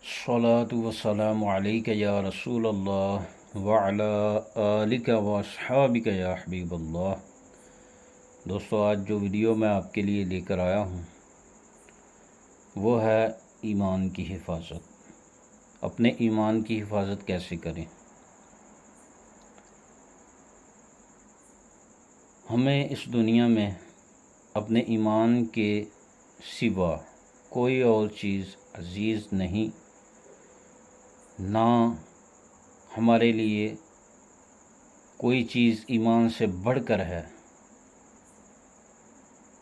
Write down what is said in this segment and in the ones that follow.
الصلاة والسلام علیک یا رسول اللہ وعلی آلک و اصحابک یا حبیب اللہ۔ دوستو، آج جو ویڈیو میں آپ کے لیے لے کر آیا ہوں وہ ہے ایمان کی حفاظت۔ اپنے ایمان کی حفاظت کیسے کریں؟ ہمیں اس دنیا میں اپنے ایمان کے سوا کوئی اور چیز عزیز نہیں، نہ ہمارے لیے کوئی چیز ایمان سے بڑھ کر ہے،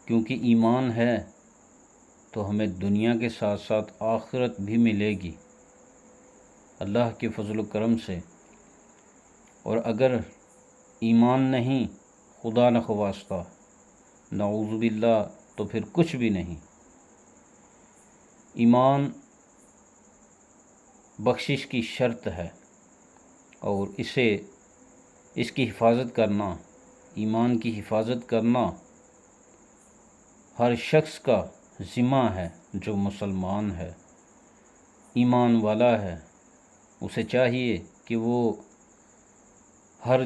کیونکہ ایمان ہے تو ہمیں دنیا کے ساتھ ساتھ آخرت بھی ملے گی اللہ کے فضل و کرم سے۔ اور اگر ایمان نہیں، خدا نخواستہ، نعوذ باللہ، تو پھر کچھ بھی نہیں۔ ایمان بخشش کی شرط ہے، اور اس کی حفاظت کرنا، ایمان کی حفاظت کرنا ہر شخص کا ذمہ ہے جو مسلمان ہے، ایمان والا ہے۔ اسے چاہیے کہ وہ ہر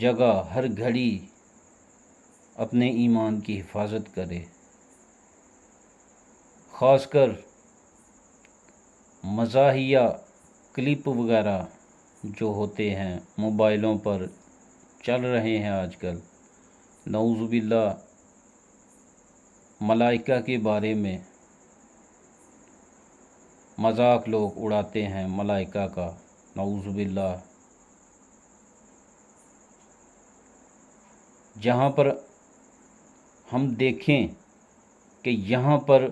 جگہ ہر گھڑی اپنے ایمان کی حفاظت کرے، خاص کر مزاحیہ کلپ وغیرہ جو ہوتے ہیں موبائلوں پر چل رہے ہیں آج کل، نعوذ باللہ، ملائکہ کے بارے میں مذاق لوگ اڑاتے ہیں ملائکہ کا، نعوذ باللہ۔ جہاں پر ہم دیکھیں کہ یہاں پر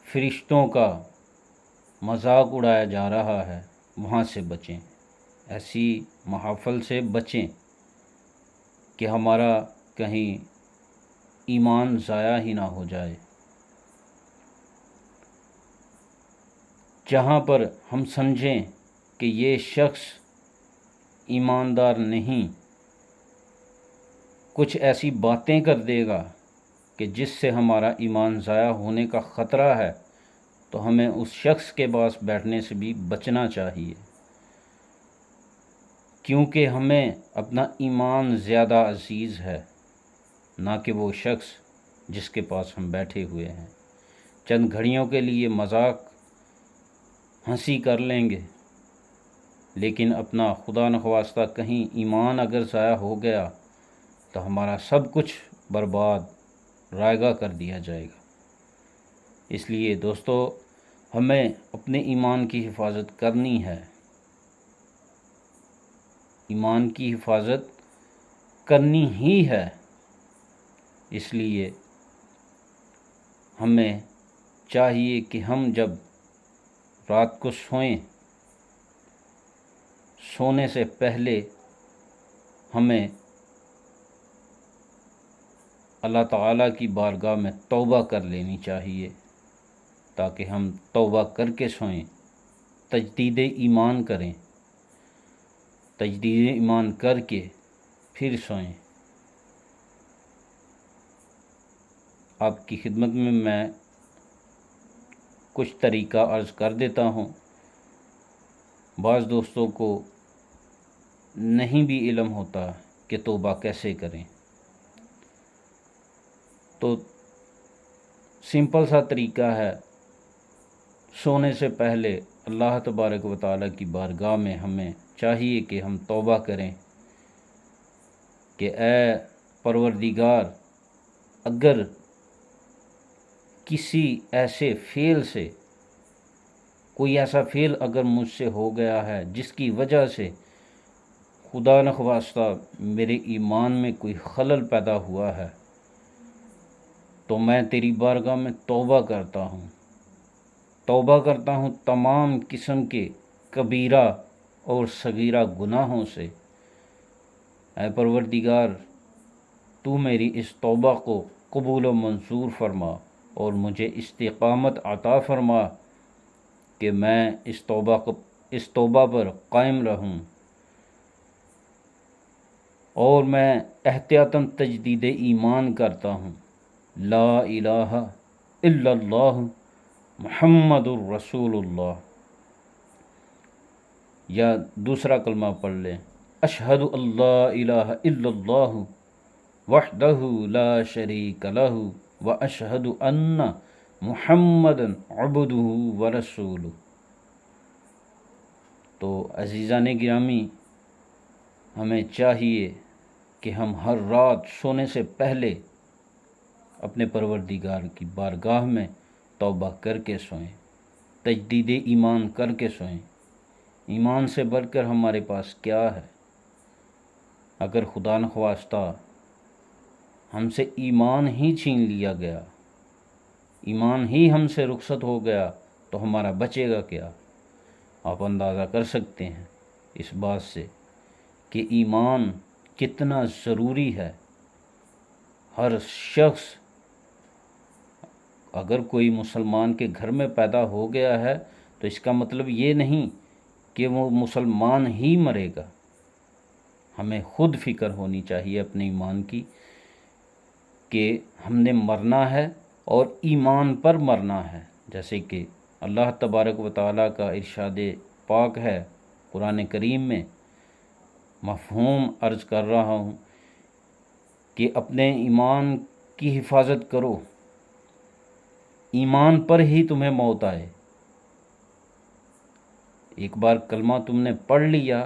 فرشتوں کا مذاق اڑایا جا رہا ہے، وہاں سے بچیں، ایسی محافل سے بچیں کہ ہمارا کہیں ایمان ضائع ہی نہ ہو جائے۔ جہاں پر ہم سمجھیں کہ یہ شخص ایماندار نہیں، کچھ ایسی باتیں کر دے گا کہ جس سے ہمارا ایمان ضائع ہونے کا خطرہ ہے، تو ہمیں اس شخص کے پاس بیٹھنے سے بھی بچنا چاہیے، کیونکہ ہمیں اپنا ایمان زیادہ عزیز ہے، نہ کہ وہ شخص جس کے پاس ہم بیٹھے ہوئے ہیں۔ چند گھڑیوں کے لیے مذاق ہنسی کر لیں گے، لیکن اپنا خدا نخواستہ کہیں ایمان اگر ضائع ہو گیا تو ہمارا سب کچھ برباد رائگاں کر دیا جائے گا۔ اس لیے دوستو، ہمیں اپنے ایمان کی حفاظت کرنی ہے، ایمان کی حفاظت کرنی ہی ہے۔ اس لیے ہمیں چاہیے کہ ہم جب رات کو سونے سے پہلے ہمیں اللہ تعالیٰ کی بارگاہ میں توبہ کر لینی چاہیے، تاکہ ہم توبہ کر کے سوئیں، تجدید ایمان کریں، تجدید ایمان کر کے پھر سوئیں۔ آپ کی خدمت میں کچھ طریقہ عرض کر دیتا ہوں۔ بعض دوستوں کو نہیں بھی علم ہوتا کہ توبہ کیسے کریں، تو سمپل سا طریقہ ہے، سونے سے پہلے اللہ تبارک و تعالیٰ کی بارگاہ میں ہمیں چاہیے کہ ہم توبہ کریں کہ اے پروردگار، اگر کسی ایسے فعل سے، کوئی ایسا فعل اگر مجھ سے ہو گیا ہے جس کی وجہ سے خدا نخواستہ میرے ایمان میں کوئی خلل پیدا ہوا ہے، تو میں تیری بارگاہ میں توبہ کرتا ہوں تمام قسم کے کبیرہ اور صغیرہ گناہوں سے۔ اے پروردگار، تو میری اس توبہ کو قبول و منظور فرما اور مجھے استقامت عطا فرما کہ میں اس توبہ پر قائم رہوں، اور میں احتیاطاً تجدید ایمان کرتا ہوں، لا الہ الا اللہ محمد الرسول اللہ۔ یا دوسرا کلمہ پڑھ لیں، اشہد اللہ الہ الا اللہ وحدہ لا شریک لہ واشہد ان محمد عبدہ ورسولہ۔ تو عزیزان گرامی، ہمیں چاہیے کہ ہم ہر رات سونے سے پہلے اپنے پروردگار کی بارگاہ میں توبہ کر کے سوئیں، تجدید ایمان کر کے سوئیں۔ ایمان سے بڑھ کر ہمارے پاس کیا ہے؟ اگر خدا نخواستہ ہم سے ایمان ہی چھین لیا گیا، ایمان ہی ہم سے رخصت ہو گیا، تو ہمارا بچے گا کیا؟ آپ اندازہ کر سکتے ہیں اس بات سے کہ ایمان کتنا ضروری ہے۔ ہر شخص، اگر کوئی مسلمان کے گھر میں پیدا ہو گیا ہے تو اس کا مطلب یہ نہیں کہ وہ مسلمان ہی مرے گا۔ ہمیں خود فکر ہونی چاہیے اپنے ایمان کی کہ ہم نے مرنا ہے اور ایمان پر مرنا ہے، جیسے کہ اللہ تبارک و تعالیٰ کا ارشاد پاک ہے قرآن کریم میں۔ مفہوم عرض کر رہا ہوں کہ اپنے ایمان کی حفاظت کرو، ایمان پر ہی تمہیں موت آئے۔ ایک بار کلمہ تم نے پڑھ لیا،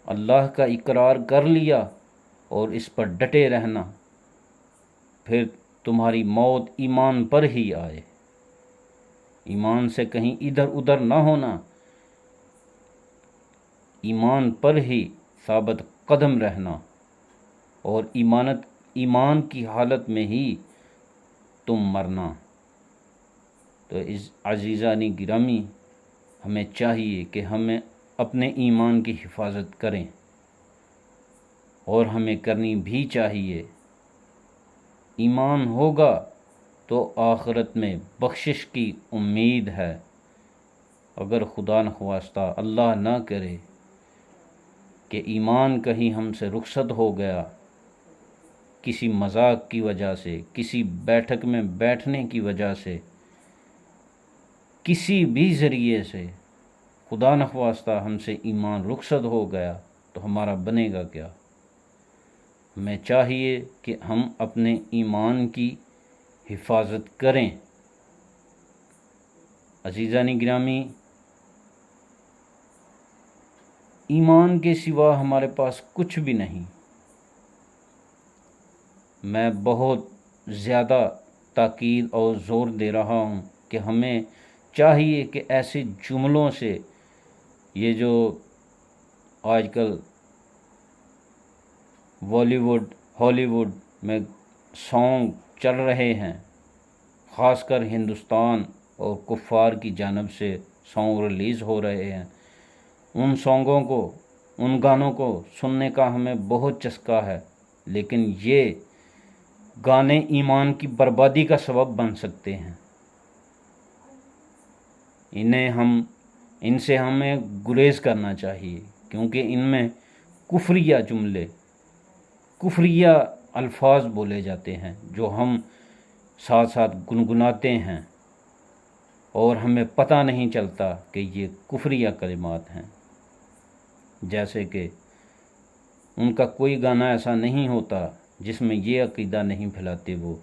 اللہ کا اقرار کر لیا اور اس پر ڈٹے رہنا، پھر تمہاری موت ایمان پر ہی آئے۔ ایمان سے کہیں ادھر ادھر نہ ہونا، ایمان پر ہی ثابت قدم رہنا، اور ایمان کی حالت میں ہی تم مرنا۔ تو اس عزیزان گرامی، ہمیں چاہیے کہ ہمیں اپنے ایمان کی حفاظت کریں، اور ہمیں کرنی بھی چاہیے۔ ایمان ہوگا تو آخرت میں بخشش کی امید ہے۔ اگر خدا نخواستہ اللہ نہ کرے کہ ایمان کہیں ہم سے رخصت ہو گیا، کسی مذاق کی وجہ سے، کسی بیٹھک میں بیٹھنے کی وجہ سے، کسی بھی ذریعے سے خدا نخواستہ ہم سے ایمان رخصت ہو گیا، تو ہمارا بنے گا کیا؟ ہمیں چاہیے کہ ہم اپنے ایمان کی حفاظت کریں۔ عزیزان گرامی، ایمان کے سوا ہمارے پاس کچھ بھی نہیں۔ میں بہت زیادہ تاکید اور زور دے رہا ہوں کہ ہمیں چاہیے کہ ایسے جملوں سے، یہ جو آج کل بالی ووڈ، ہالی ووڈ میں سانگ چل رہے ہیں، خاص کر ہندوستان اور کفار کی جانب سے سانگ ریلیز ہو رہے ہیں، ان سانگوں کو، ان گانوں کو سننے کا ہمیں بہت چسکا ہے، لیکن یہ گانے ایمان کی بربادی کا سبب بن سکتے ہیں۔ ان سے ہمیں گریز کرنا چاہیے، کیونکہ ان میں کفریہ جملے، کفریہ الفاظ بولے جاتے ہیں جو ہم ساتھ ساتھ گنگناتے ہیں، اور ہمیں پتہ نہیں چلتا کہ یہ کفریہ کلمات ہیں۔ جیسے کہ ان کا کوئی گانا ایسا نہیں ہوتا جس میں یہ عقیدہ نہیں پھیلاتے وہ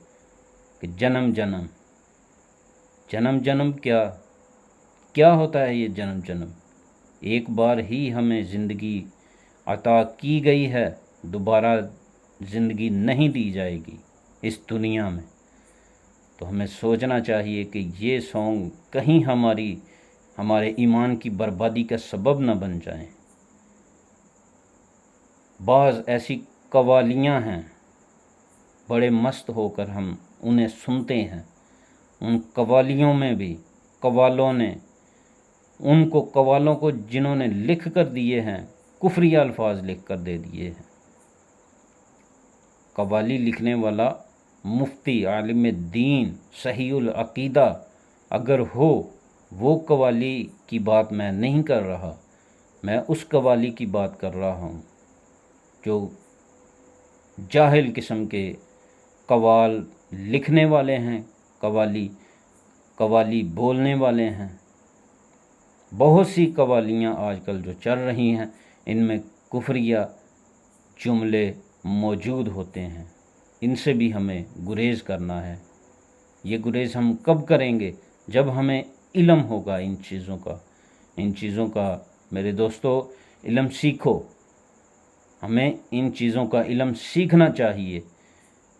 کہ جنم جنم جنم جنم کیا ہوتا ہے؟ یہ جنم جنم ایک بار ہی ہمیں زندگی عطا کی گئی ہے، دوبارہ زندگی نہیں دی جائے گی اس دنیا میں۔ تو ہمیں سوچنا چاہیے کہ یہ سانگ کہیں ہمارے ایمان کی بربادی کا سبب نہ بن جائیں۔ بعض ایسی قوالیاں ہیں، بڑے مست ہو کر ہم انہیں سنتے ہیں، ان قوالیوں میں بھی قوالوں کو جنہوں نے لکھ کر دیے ہیں، کفریہ الفاظ لکھ کر دے دیے ہیں۔ قوالی لکھنے والا مفتی، عالم دین، صحیح العقیدہ اگر ہو، وہ قوالی کی بات میں نہیں کر رہا، میں اس قوالی کی بات کر رہا ہوں جو جاہل قسم کے قوال لکھنے والے ہیں، قوالی بولنے والے ہیں۔ بہت سی قوالیاں آج کل جو چل رہی ہیں ان میں کفریہ جملے موجود ہوتے ہیں، ان سے بھی ہمیں گریز کرنا ہے۔ یہ گریز ہم کب کریں گے؟ جب ہمیں علم ہوگا ان چیزوں کا میرے دوستو علم سیکھو، ہمیں ان چیزوں کا علم سیکھنا چاہیے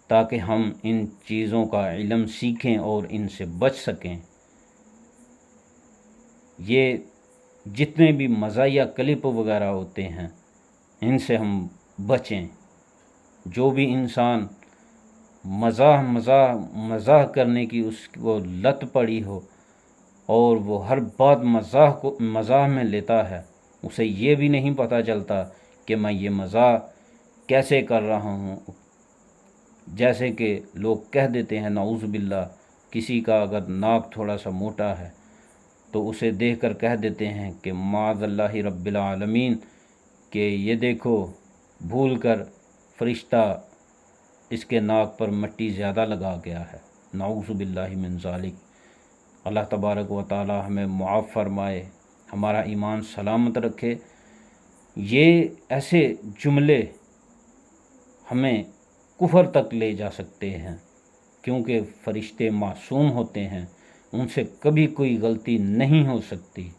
تاکہ ہم ان چیزوں کا علم سیکھیں اور ان سے بچ سکیں۔ یہ جتنے بھی مزاحیہ کلپ وغیرہ ہوتے ہیں ان سے ہم بچیں۔ جو بھی انسان مزاح کرنے کی اس کو لت پڑی ہو اور وہ ہر بات مزاح میں لیتا ہے، اسے یہ بھی نہیں پتہ چلتا کہ میں یہ مزاح کیسے کر رہا ہوں۔ جیسے کہ لوگ کہہ دیتے ہیں نعوذ باللہ، کسی کا اگر ناک تھوڑا سا موٹا ہے تو اسے دیکھ کر کہہ دیتے ہیں کہ معاذ اللہ رب العالمین، کہ یہ دیکھو بھول کر فرشتہ اس کے ناک پر مٹی زیادہ لگا گیا ہے، نعوذ باللہ من ذالک۔ اللہ تبارک و تعالی ہمیں معاف فرمائے، ہمارا ایمان سلامت رکھے۔ یہ ایسے جملے ہمیں کفر تک لے جا سکتے ہیں، کیونکہ فرشتے معصوم ہوتے ہیں، ان سے کبھی کوئی غلطی نہیں ہو سکتی،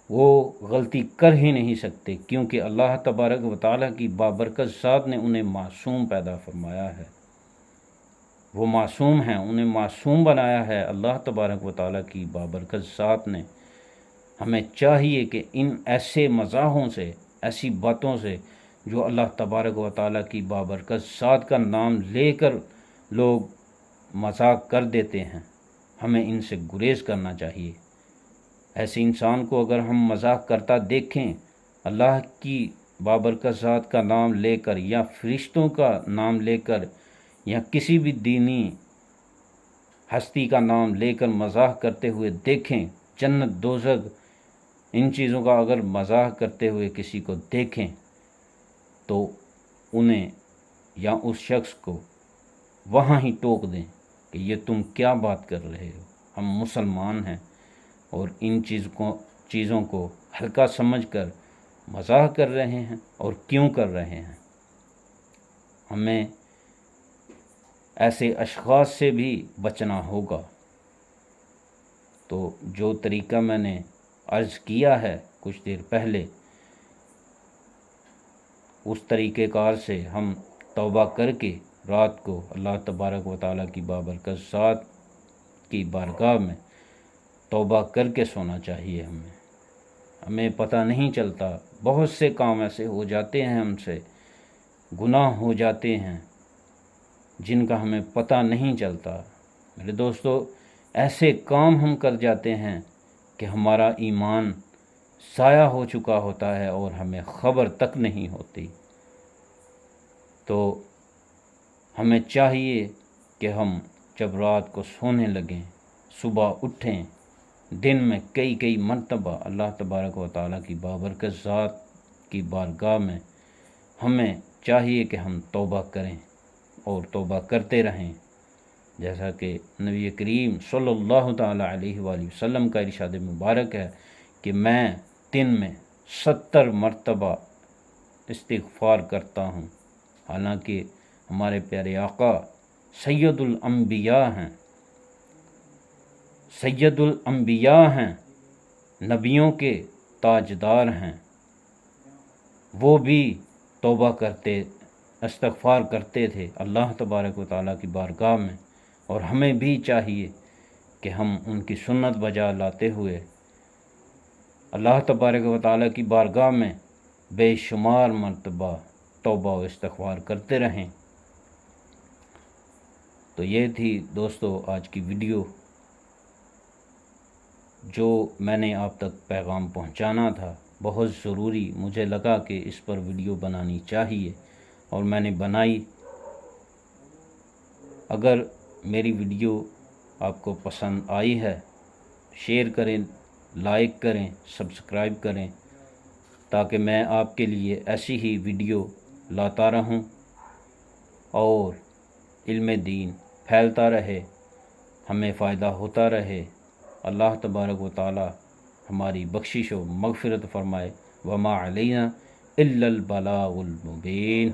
وہ غلطی کر ہی نہیں سکتے، کیونکہ اللہ تبارک و تعالیٰ کی بابرکت ذات نے انہیں معصوم پیدا فرمایا ہے۔ وہ معصوم ہیں، انہیں معصوم بنایا ہے اللہ تبارک و تعالیٰ کی بابرکت ذات نے۔ ہمیں چاہیے کہ ان ایسے مزاحوں سے، ایسی باتوں سے جو اللہ تبارک و تعالیٰ کی بابرکت ذات کا نام لے کر لوگ مذاق کر دیتے ہیں، ہمیں ان سے گریز کرنا چاہیے۔ ایسے انسان کو اگر ہم مذاق کرتا دیکھیں اللہ کی بابرکت ذات کا نام لے کر یا فرشتوں کا نام لے کر یا کسی بھی دینی ہستی کا نام لے کر مذاق کرتے ہوئے دیکھیں، جنت دوزخ ان چیزوں کا اگر مذاق کرتے ہوئے کسی کو دیکھیں تو انہیں یا اس شخص کو وہاں ہی ٹوک دیں کہ یہ تم کیا بات کر رہے ہو، ہم مسلمان ہیں اور ان چیزوں کو ہلکا سمجھ کر مذاق کر رہے ہیں، اور کیوں کر رہے ہیں۔ ہمیں ایسے اشخاص سے بھی بچنا ہوگا۔ تو جو طریقہ میں نے عرض کیا ہے کچھ دیر پہلے، اس طریقہ کار سے ہم توبہ کر کے رات کو اللہ تبارک و تعالیٰ کی بابرکت ذات کی بارگاہ میں توبہ کر کے سونا چاہیے۔ ہمیں پتہ نہیں چلتا، بہت سے کام ایسے ہو جاتے ہیں، ہم سے گناہ ہو جاتے ہیں جن کا ہمیں پتہ نہیں چلتا۔ میرے دوستو، ایسے کام ہم کر جاتے ہیں کہ ہمارا ایمان ضائع ہو چکا ہوتا ہے اور ہمیں خبر تک نہیں ہوتی۔ تو ہمیں چاہیے کہ ہم جب رات کو سونے لگیں، صبح اٹھیں، دن میں کئی مرتبہ اللہ تبارک و تعالیٰ کی بابرکت ذات کی بارگاہ میں ہمیں چاہیے کہ ہم توبہ کریں اور توبہ کرتے رہیں، جیسا کہ نبی کریم صلی اللہ تعالیٰ علیہ وآلہ وسلم کا ارشاد مبارک ہے کہ میں دن میں 70 مرتبہ استغفار کرتا ہوں۔ حالانکہ ہمارے پیارے آقا سید الانبیاء ہیں، نبیوں کے تاجدار ہیں، وہ بھی توبہ کرتے، استغفار کرتے تھے اللہ تبارک و تعالیٰ کی بارگاہ میں، اور ہمیں بھی چاہیے کہ ہم ان کی سنت بجا لاتے ہوئے اللہ تبارک و تعالیٰ کی بارگاہ میں بے شمار مرتبہ توبہ و استغفار کرتے رہیں۔ تو یہ تھی دوستو آج کی ویڈیو، جو میں نے آپ تک پیغام پہنچانا تھا، بہت ضروری مجھے لگا کہ اس پر ویڈیو بنانی چاہیے، اور میں نے بنائی۔ اگر میری ویڈیو آپ کو پسند آئی ہے، شیئر کریں، لائک کریں، سبسکرائب کریں، تاکہ میں آپ کے لیے ایسی ہی ویڈیو لاتا رہوں اور علم دین پھیلتا رہے، ہمیں فائدہ ہوتا رہے۔ اللہ تبارک و تعالیٰ ہماری بخشش و مغفرت فرمائے۔ وما علینا الا البلاغ المبین۔